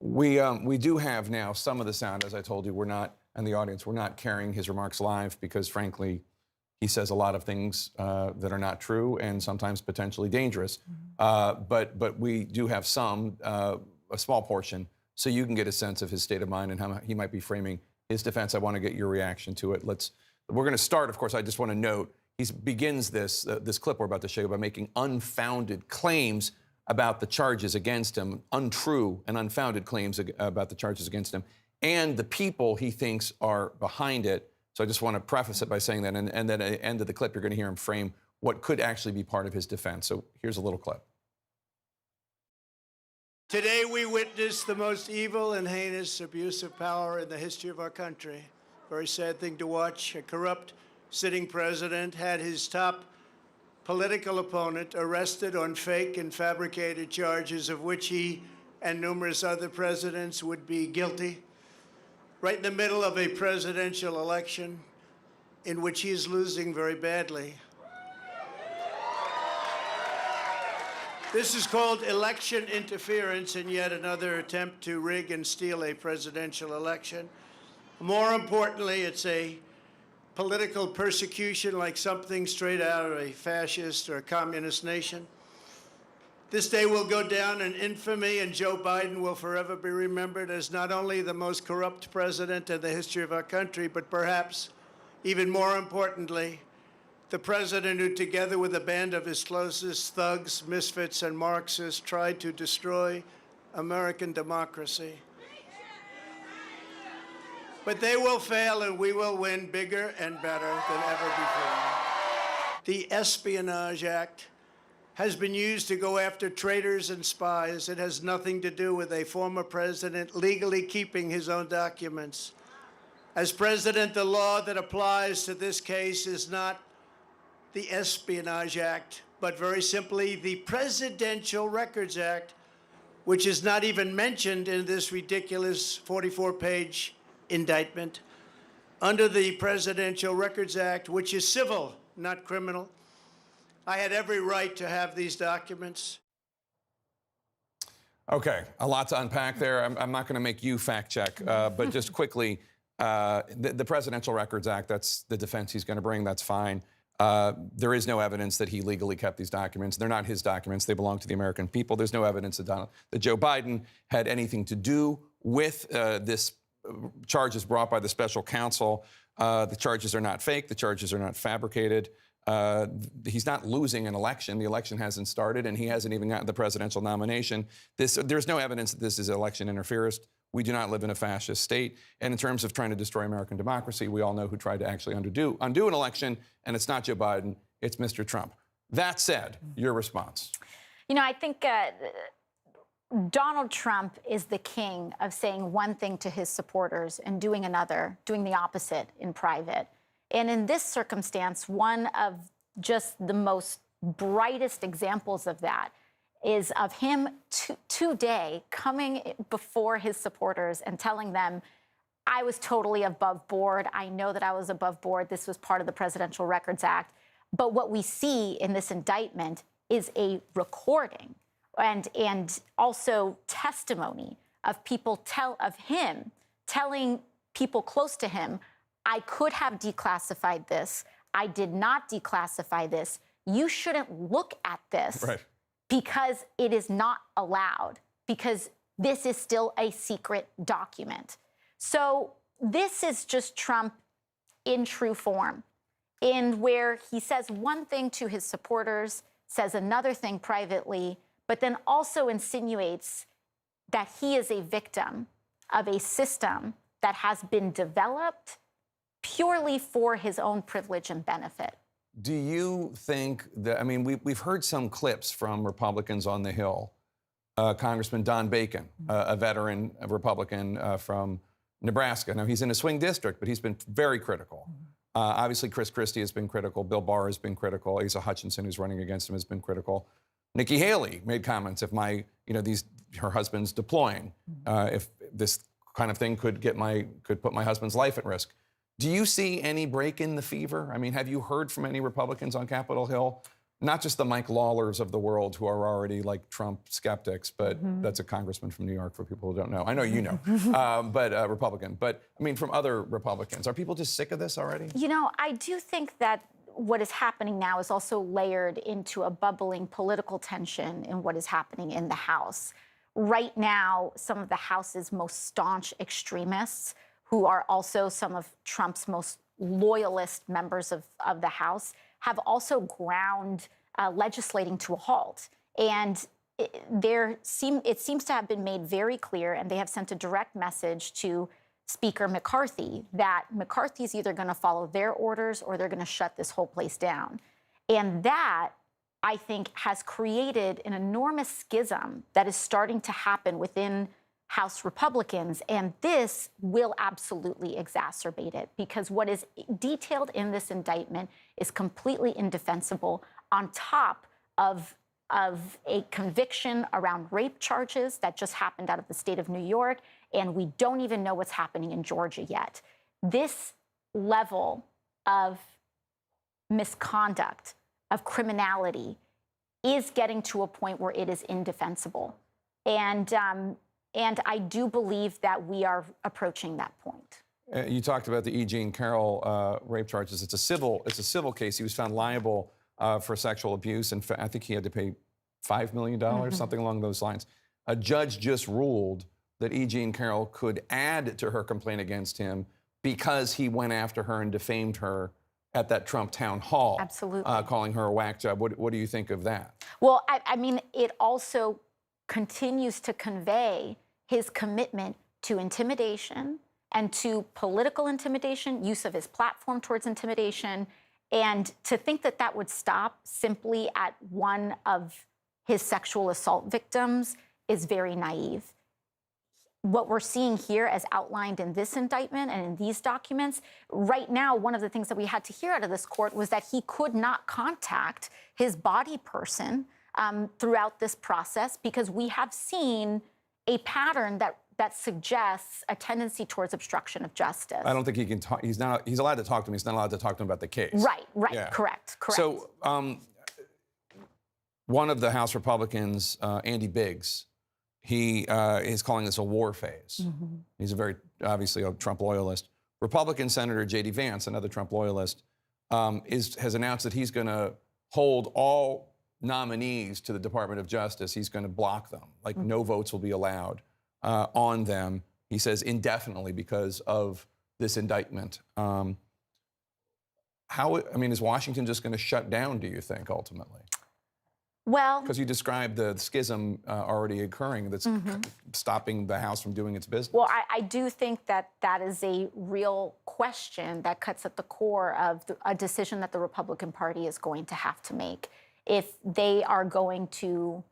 We do have now some of the sound. As I told you, we're not, and the audience, we're not carrying his remarks live because, frankly, he says a lot of things that are not true and sometimes potentially dangerous. But we do have some, a small portion, so you can get a sense of his state of mind and how he might be framing his defense. I want to get your reaction to it. We're going to start, of course, I just want to note, he begins this clip we're about to show you by making unfounded claims about the charges against him, untrue and unfounded claims about the charges against him, and the people he thinks are behind it. So I just want to preface it by saying that, and then at the end of the clip, you're going to hear him frame what could actually be part of his defense. So here's a little clip. Today we witness the most evil and heinous abuse of power in the history of our country. Very sad thing to watch. A corrupt sitting president had his top political opponent arrested on fake and fabricated charges of which he and numerous other presidents would be guilty, right in the middle of a presidential election in which he is losing very badly. This is called election interference and yet another attempt to rig and steal a presidential election. More importantly, it's a political persecution like something straight out of a fascist or a communist nation. This day will go down in infamy, and Joe Biden will forever be remembered as not only the most corrupt president in the history of our country, but perhaps even more importantly, the president who, together with a band of his closest thugs, misfits, and Marxists, tried to destroy American democracy. But they will fail, and we will win bigger and better than ever before. The Espionage Act has been used to go after traitors and spies. It has nothing to do with a former president legally keeping his own documents. As president, the law that applies to this case is not the Espionage Act, but very simply the Presidential Records Act, which is not even mentioned in this ridiculous 44-page indictment. Under the Presidential Records Act, which is civil, not criminal, I had every right to have these documents. Okay, a lot to unpack there. I'm not going to make you fact check, but just quickly, the Presidential Records Act, that's the defense he's going to bring, that's fine. There is no evidence that he legally kept these documents. They're not his documents. They belong to the American people. There's no evidence that Joe Biden had anything to do with this charges brought by the special counsel. The charges are not fake. The charges are not fabricated. He's not losing an election. The election hasn't started, and he hasn't even gotten the presidential nomination. There's no evidence that this is election interference. We do not live in a fascist state. And in terms of trying to destroy American democracy, we all know who tried to actually undo an election, and it's not Joe Biden, it's Mr. Trump. That said, your response. You know, I think Donald Trump is the king of saying one thing to his supporters and doing another, doing the opposite in private. And in this circumstance, one of just the most brightest examples of that is of him today coming before his supporters and telling them, I was totally above board. I know that I was above board. This was part of the Presidential Records Act. But what we see in this indictment is a recording and also testimony of people telling people close to him, I could have declassified this. I did not declassify this. You shouldn't look at this because it is not allowed, because this is still a secret document. So this is just Trump in true form, in where he says one thing to his supporters, says another thing privately, but then also insinuates that he is a victim of a system that has been developed purely for his own privilege and benefit. Do you think that, I mean, we've heard some clips from Republicans on the Hill. Congressman Don Bacon, a veteran, a Republican from Nebraska. Now, he's in a swing district, but he's been very critical. Obviously, Chris Christie has been critical. Bill Barr has been critical. Asa Hutchinson, who's running against him, has been critical. Nikki Haley made comments, if her husband's deploying, if this kind of thing could put my husband's life at risk. Do you see any break in the fever? I mean, have you heard from any Republicans on Capitol Hill not just the Mike Lawlers of the world who are already like Trump skeptics, but Mm-hmm. that's a congressman from New York for people who don't know. I know you know, but Republican. But I mean, from other Republicans, are people just sick of this already? You know, I do think that what is happening now is also layered into a bubbling political tension in what is happening in the House. Right now, some of the House's most staunch extremists, who are also some of Trump's most loyalist members of the House, have also ground legislating to a halt. And it seems to have been made very clear, and they have sent a direct message to Speaker McCarthy that McCarthy's either going to follow their orders or they're going to shut this whole place down. And that, I think, has created an enormous schism that is starting to happen within House Republicans. And this will absolutely exacerbate it, because what is detailed in this indictment is completely indefensible, on top of a conviction around rape charges that just happened out of the state of New York, and we don't even know what's happening in Georgia yet. This level of misconduct, of criminality, is getting to a point where it is indefensible. And I do believe that we are approaching that point. You talked about the E. Jean Carroll rape charges. It's a civil case. He was found liable for sexual abuse, and I think he had to pay $5 million, something along those lines. A judge just ruled that E. Jean Carroll could add to her complaint against him because he went after her and defamed her at that Trump town hall. Absolutely. Calling her a whack job. What do you think of that? Well, I mean, it also continues to convey his commitment to intimidation and to political intimidation, use of his platform towards intimidation. And to think that that would stop simply at one of his sexual assault victims is very naive. What we're seeing here, as outlined in this indictment and in these documents, right now, one of the things that we had to hear out of this court was that he could not contact his body person throughout this process, because we have seen a pattern that suggests a tendency towards obstruction of justice. I don't think he can talk. He's allowed to talk to him. He's not allowed to talk to him about the case. Right, Yeah. correct. So one of the House Republicans, Andy Biggs, he is calling this a war phase. He's obviously a Trump loyalist. Republican Senator J.D. Vance, another Trump loyalist, has announced that he's going to hold all nominees to the Department of Justice. He's going to block them. Like, no votes will be allowed on them, he says, indefinitely because of this indictment. Is Washington just going to shut down, do you think, ultimately? Well, because you described the schism already occurring that's stopping the House from doing its business. Well, I do think that is a real question that cuts at the core of a decision that the Republican Party is going to have to make. If they are going to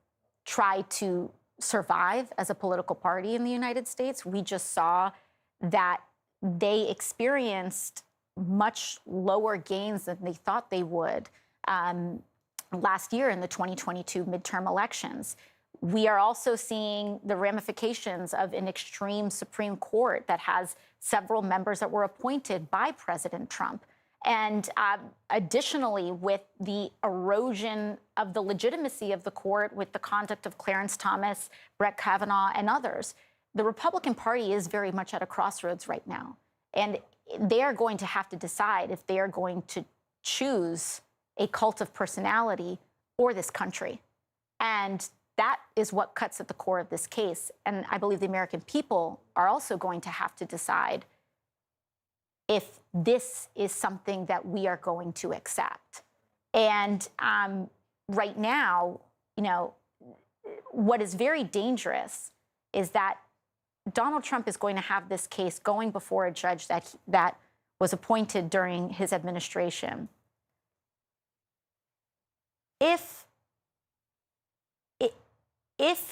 try to survive as a political party in the United States, we just saw that they experienced much lower gains than they thought they would last year in the 2022 midterm elections. We are also seeing the ramifications of an extreme Supreme Court that has several members that were appointed by President Trump. And additionally, with the erosion of the legitimacy of the court, with the conduct of Clarence Thomas, Brett Kavanaugh, and others, the Republican Party is very much at a crossroads right now. And they are going to have to decide if they are going to choose a cult of personality or this country. And that is what cuts at the core of this case. And I believe the American people are also going to have to decide if this is something that we are going to accept. And right now, you know, what is very dangerous is that Donald Trump is going to have this case going before a judge that was appointed during his administration. If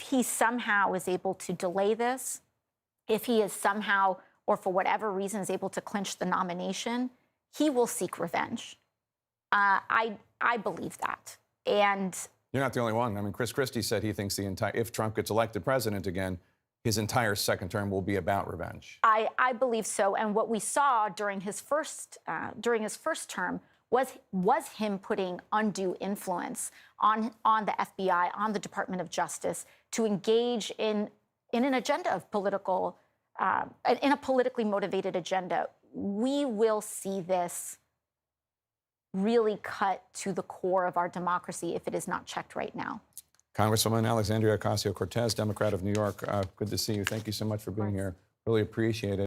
he somehow is able to delay this, if he is somehow, or for whatever reason, is able to clinch the nomination, he will seek revenge. I believe that. And you're not the only one. I mean, Chris Christie said he thinks if Trump gets elected president again, his entire second term will be about revenge. I believe so. And what we saw during his first term was him putting undue influence on the FBI, on the Department of Justice to engage in an agenda of political, in a politically motivated agenda. We will see this really cut to the core of our democracy if it is not checked right now. Congresswoman Alexandria Ocasio-Cortez, Democrat of New York, good to see you. Thank you so much for being here. Really appreciate it.